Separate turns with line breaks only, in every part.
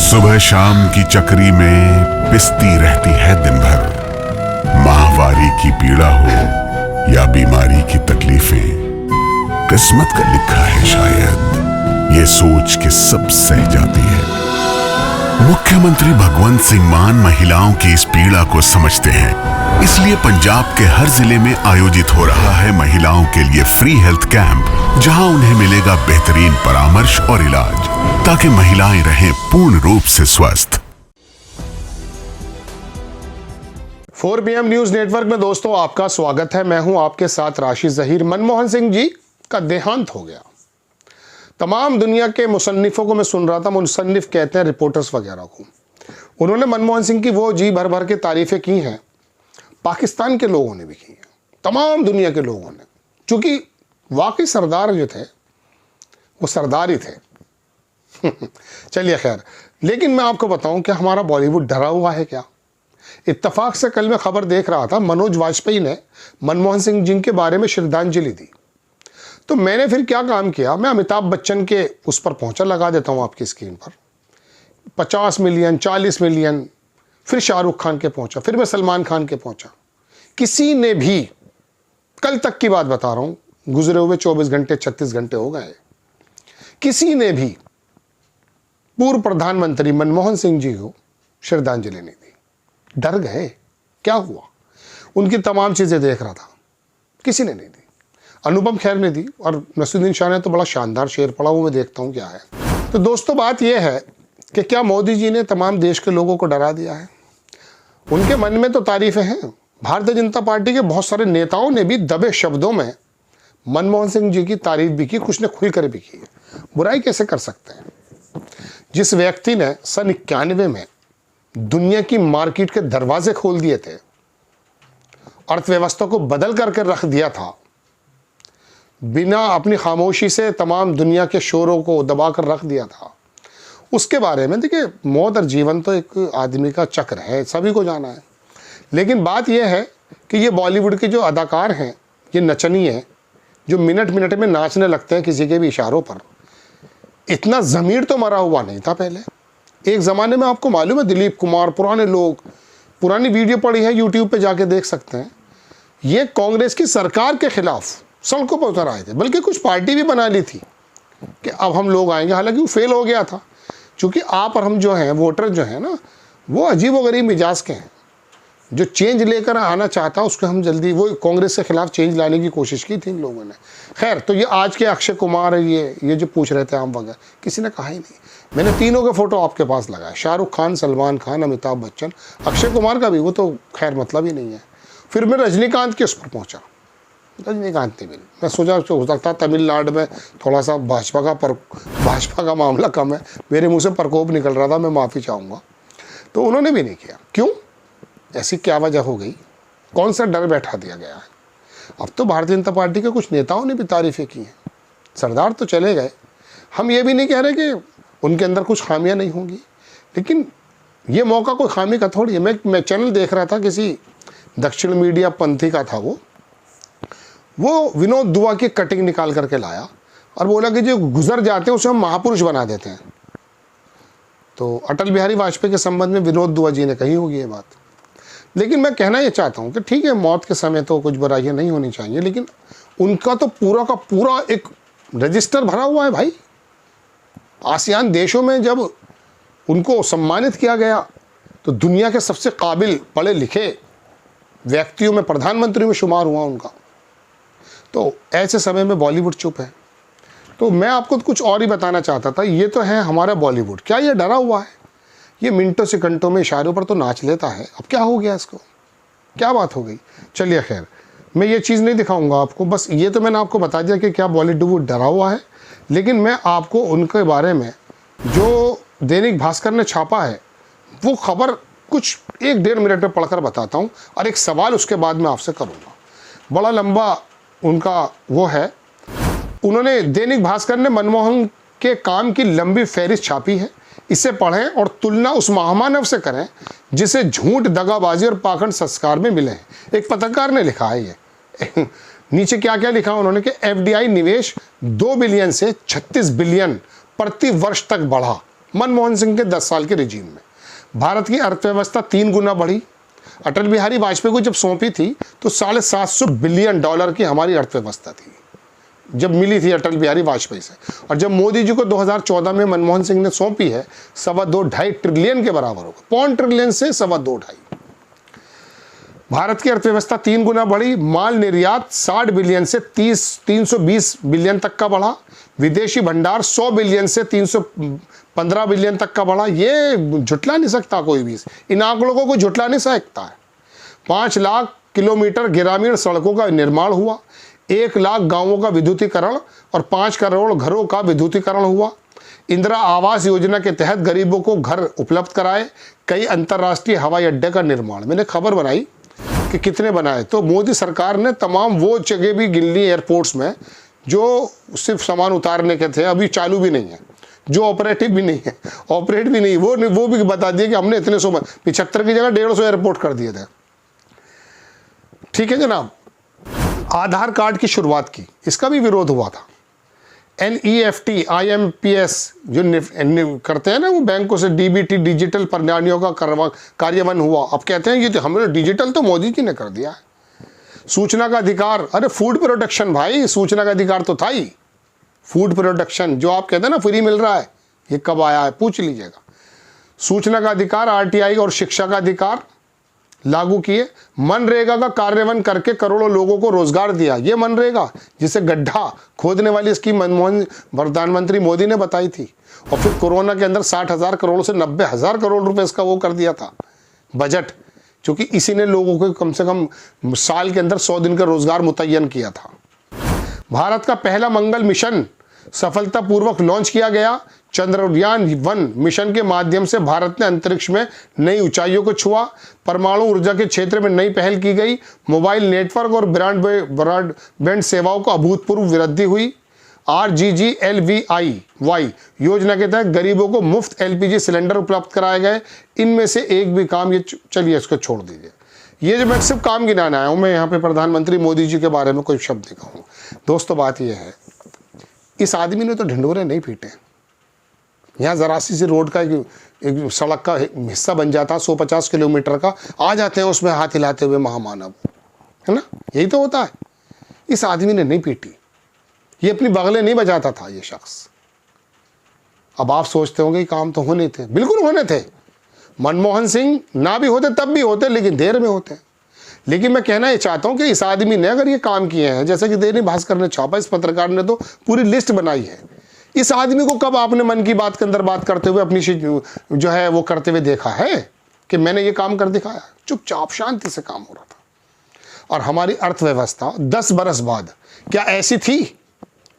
सुबह शाम की चक्री में पिसती रहती है दिन भर। माहवारी की पीड़ा हो या बीमारी की तकलीफें, किस्मत का लिखा है शायद, ये सोच के सब सह जाती है। मुख्यमंत्री भगवंत सिंह मान महिलाओं की इस पीड़ा को समझते हैं, इसलिए पंजाब के हर जिले में आयोजित हो रहा है महिलाओं के लिए फ्री हेल्थ कैंप, जहां उन्हें मिलेगा बेहतरीन परामर्श और इलाज, ताकि महिलाएं रहें पूर्ण रूप से स्वस्थ।
4 PM न्यूज नेटवर्क में दोस्तों आपका स्वागत है। मैं हूं आपके साथ राशिद जहीर। मनमोहन सिंह जी का देहांत हो गया। तमाम दुनिया के मुसन्निफों को मैं सुन रहा था, मुसन्निफ कहते हैं रिपोर्टर्स वगैरह को, उन्होंने मनमोहन सिंह की वो जी भर भर के तारीफें की हैं, पाकिस्तान के लोगों ने भी की हैं, तमाम दुनिया के लोगों ने, चूंकि वाकई सरदार जो थे वो सरदार ही थे। चलिए खैर, लेकिन मैं आपको बताऊं कि हमारा बॉलीवुड डरा हुआ है क्या? इत्तफाक से कल मैं खबर देख रहा था, मनोज वाजपेयी ने मनमोहन सिंह जी के बारे में श्रद्धांजलि दी। तो मैंने फिर क्या काम किया, मैं अमिताभ बच्चन के उस पर पहुंचा, लगा देता हूं आपकी स्क्रीन पर, 50 मिलियन 40 मिलियन, फिर शाहरुख खान के पहुंचा, फिर मैं सलमान खान के पहुंचा। किसी ने भी, कल तक की बात बता रहा हूं, गुजरे हुए 24 घंटे 36 घंटे हो गए, किसी ने भी पूर्व प्रधानमंत्री मनमोहन सिंह जी को श्रद्धांजलि नहीं दी। डर गए, क्या हुआ? उनकी तमाम चीजें देख रहा था, किसी ने नहीं दी। अनुपम खेर ने दी और नसीरुद्दीन शाह ने तो बड़ा शानदार शेर पढ़ा, वो मैं देखता हूँ क्या है। तो दोस्तों बात यह है कि क्या मोदी जी ने तमाम देश के लोगों को डरा दिया है? उनके मन में तो तारीफें हैं। भारतीय जनता पार्टी के बहुत सारे नेताओं ने भी दबे शब्दों में मनमोहन सिंह जी की तारीफ भी की, कुछ ने खुलकर भी की है। बुराई कैसे कर सकते हैं? जिस व्यक्ति ने सन 91 में दुनिया की मार्केट के दरवाजे खोल दिए थे, अर्थव्यवस्था को बदल करके रख दिया था, बिना अपनी खामोशी से तमाम दुनिया के शोरों को दबा कर रख दिया था, उसके बारे में देखिए, मौत और जीवन तो एक आदमी का चक्र है, सभी को जाना है। लेकिन बात यह है कि ये बॉलीवुड के जो अदाकार हैं, ये नचनी हैं, जो मिनट मिनट में नाचने लगते हैं किसी के भी इशारों पर, इतना ज़मीर तो मरा हुआ नहीं था पहले। एक ज़माने में आपको मालूम है, दिलीप कुमार, पुराने लोग, पुरानी वीडियो पड़ी है, यूट्यूब पे जाके देख सकते हैं, ये कांग्रेस की सरकार के खिलाफ सड़कों पर उतर आए थे, बल्कि कुछ पार्टी भी बना ली थी कि अब हम लोग आएंगे। हालांकि वो फेल हो गया था, क्योंकि आप और हम जो हैं, वोटर जो हैं ना, वो अजीबोगरीब मिजाज के हैं। जो चेंज लेकर आना चाहता उसको हम जल्दी, वो कांग्रेस के खिलाफ चेंज लाने की कोशिश की थी इन लोगों ने। खैर, तो ये आज के अक्षय कुमार, ये जो पूछ रहे थे हम वगैरह, किसी ने कहा ही नहीं। मैंने तीनों के फोटो आपके पास लगाया, शाहरुख खान, सलमान खान, अमिताभ बच्चन, अक्षय कुमार का भी, वो तो खैर मतलब ही नहीं है। फिर मैं रजनीकांत के उस पर पहुँचा, रजनीकांत ने भी, मैं सोचा हो सकता तमिलनाडु में थोड़ा सा भाजपा का मामला कम है, मेरे मुंह से प्रकोप निकल रहा था, मैं माफ़ी चाहूँगा। तो उन्होंने भी नहीं किया। क्यों? ऐसी क्या वजह हो गई? कौन सा डर बैठा दिया गया है? अब तो भारतीय जनता पार्टी के कुछ नेताओं ने भी तारीफ़ें की हैं। सरदार तो चले गए, हम ये भी नहीं कह रहे कि उनके अंदर कुछ खामियां नहीं होंगी, लेकिन ये मौका कोई खामी का थोड़ी है। मैं चैनल देख रहा था, किसी दक्षिण मीडिया पंथी का था, वो विनोद दुआ की कटिंग निकाल करके लाया और बोला कि जो गुजर जाते हैं उसे हम महापुरुष बना देते हैं। तो अटल बिहारी वाजपेयी के संबंध में विनोद दुआ जी ने कही होगी ये बात। लेकिन मैं कहना ये चाहता हूँ कि ठीक है, मौत के समय तो कुछ बुराइयाँ नहीं होनी चाहिए, लेकिन उनका तो पूरा का पूरा एक रजिस्टर भरा हुआ है भाई। आसियान देशों में जब उनको सम्मानित किया गया तो दुनिया के सबसे काबिल पढ़े लिखे व्यक्तियों में, प्रधानमंत्री में शुमार हुआ उनका। तो ऐसे समय में बॉलीवुड चुप है। तो मैं आपको कुछ और ही बताना चाहता था। ये तो है हमारा बॉलीवुड, क्या ये डरा हुआ है? ये मिनटों सेकंडों में इशारों पर तो नाच लेता है। अब क्या हो गया इसको? क्या बात हो गई? चलिए खैर, मैं ये चीज़ नहीं दिखाऊंगा आपको, बस ये तो मैंने आपको बता दिया कि क्या बॉलीवुड डरा हुआ है। लेकिन मैं आपको उनके बारे में जो दैनिक भास्कर ने छापा है, वो खबर कुछ 1-1.5 मिनट में पढ़कर बताता हूँ, और एक सवाल उसके बाद में आपसे करूँगा। बड़ा लंबा उनका वो है। उन्होंने, दैनिक भास्कर ने मनमोहन के काम की लंबी फहरिस्त छापी है। इसे पढ़ें और तुलना उस महामानव से करें जिसे झूठ, दगाबाजी और पाखंड संस्कार में मिले हैं। एक पत्रकार ने लिखा है ये। नीचे क्या क्या लिखा उन्होंने कि FDI निवेश 2 बिलियन से 36 बिलियन प्रति वर्ष तक बढ़ा। मनमोहन सिंह के 10 साल के रिजीम में भारत की अर्थव्यवस्था 3 गुना बढ़ी। अटल बिहारी वाजपेयी को जब सौंपी थी तो $750 बिलियन की हमारी अर्थव्यवस्था थी जब मिली थी अटल बिहारी वाजपेयी से, और जब मोदी जी को 2014 में मनमोहन सिंह ने सौंपी है 2.25 ट्रिलियन के बराबर होगा। 0.25 ट्रिलियन से 2.25। भारत की अर्थव्यवस्था 3 गुना बढ़ी। माल निर्यात 60 बिलियन से 320 बिलियन तक का बढ़ा। विदेशी भंडार 100 बिलियन से 315 बिलियन तक का बढ़ा। ये झुटला नहीं सकता कोई भी, इन आंकड़ों को कोई झुटला नहीं सकता है। 5 लाख किलोमीटर ग्रामीण सड़कों का निर्माण हुआ। 1 लाख गांवों का विद्युतीकरण और 5 करोड़ घरों का विद्युतीकरण हुआ। इंदिरा आवास योजना के तहत गरीबों को घर उपलब्ध कराए। कई अंतर्राष्ट्रीय हवाई अड्डे का निर्माण, मैंने खबर बनाई कि कितने बनाए, तो मोदी सरकार ने तमाम वो जगह भी गिन ली एयरपोर्ट्स में जो सिर्फ सामान उतारने के थे, अभी चालू भी नहीं है, जो ऑपरेटिव भी नहीं है, ऑपरेट भी नहीं, वो भी बता दिए कि हमने इतने 75 की जगह 150 एयरपोर्ट कर दिए थे। ठीक है जनाब। आधार कार्ड की शुरुआत की, इसका भी विरोध हुआ था। NEFT IMPS जो करते हैं ना वो बैंकों से, DBT डिजिटल प्रणालियों का कार्यान्वयन हुआ। अब कहते हैं ये तो हमने डिजिटल तो मोदी जी ने कर दिया है। सूचना का अधिकार, अरे फूड प्रोडक्शन भाई, सूचना का अधिकार तो था ही। फूड प्रोडक्शन जो आप कहते हैं ना फ्री मिल रहा है, ये कब आया है पूछ लीजिएगा। सूचना का अधिकार, RTI और शिक्षा का अधिकार लागू किए। मनरेगा का कार्यान्वयन करके करोड़ों लोगों को रोजगार दिया। ये मनरेगा जिसे गड्ढा खोदने वाली स्कीम प्रधानमंत्री मोदी ने बताई थी। और फिर कोरोना के अंदर 60,000 करोड़ से 90,000 करोड़ रुपए इसका वो कर दिया था बजट, क्योंकि इसी ने लोगों को कम से कम साल के अंदर 100 दिन का रोजगार मुतय्यन किया था। भारत का पहला मंगल मिशन सफलतापूर्वक लॉन्च किया गया। चंद्रयान-1 मिशन के माध्यम से भारत ने अंतरिक्ष में नई ऊंचाइयों को छुआ। परमाणु ऊर्जा के क्षेत्र में नई पहल की गई। मोबाइल नेटवर्क और ब्रॉडबैंड सेवाओं को अभूतपूर्व वृद्धि हुई। RGGLVY योजना के तहत गरीबों को मुफ्त LPG सिलेंडर उपलब्ध कराए गए। इनमें से एक भी काम, ये चलिए इसको छोड़ दीजिए, ये जो मैं सिर्फ काम गिनाने आया हूँ, मैं यहाँ पे प्रधानमंत्री मोदी जी के बारे में कोई शब्द नहीं कहूँ। दोस्तों बात यह है, इस आदमी ने तो ढिंढोरे नहीं पीटे। यहाँ ज़रा सी रोड का एक सड़क का हिस्सा बन जाता 150 किलोमीटर का, आ जाते हैं उसमें हाथ हिलाते हुए महामानव, है ना, यही तो होता है। इस आदमी ने नहीं पीटी, ये अपनी बगलें नहीं बजाता था ये शख्स। अब आप सोचते होंगे काम तो होने थे, बिल्कुल होने थे। मनमोहन सिंह ना भी होते तब भी होते, लेकिन देर में होते। लेकिन मैं कहना ये चाहता हूं कि इस आदमी ने अगर ये काम किए हैं, जैसे कि दैनिक भास्कर ने छापा, इस पत्रकार ने तो पूरी लिस्ट बनाई है। इस आदमी को कब आपने मन की बात के अंदर बात करते हुए अपनी जो है वो करते हुए देखा है कि मैंने ये काम कर दिखाया? चुपचाप शांति से काम हो रहा था। और हमारी अर्थव्यवस्था 10 बरस बाद क्या ऐसी थी?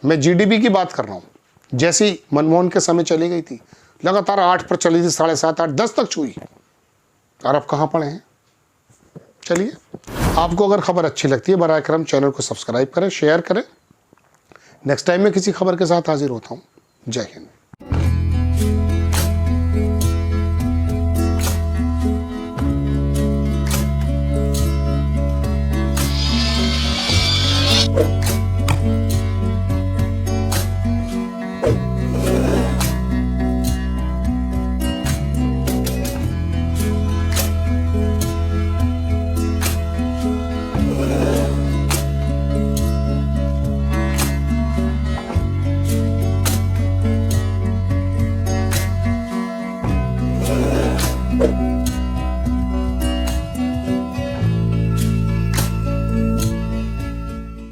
मैं GDP की बात कर रहा हूँ, जैसी मनमोहन के समय चली गई थी, लगातार 8 पर चली थी, 7.5, 8, 10 तक छुई, और अब कहाँ पड़े हैं? चलिए, आपको अगर खबर अच्छी लगती है बराए करम चैनल को सब्सक्राइब करें, शेयर करें। नेक्स्ट टाइम मैं किसी खबर के साथ हाजिर होता हूँ। जय हिंद।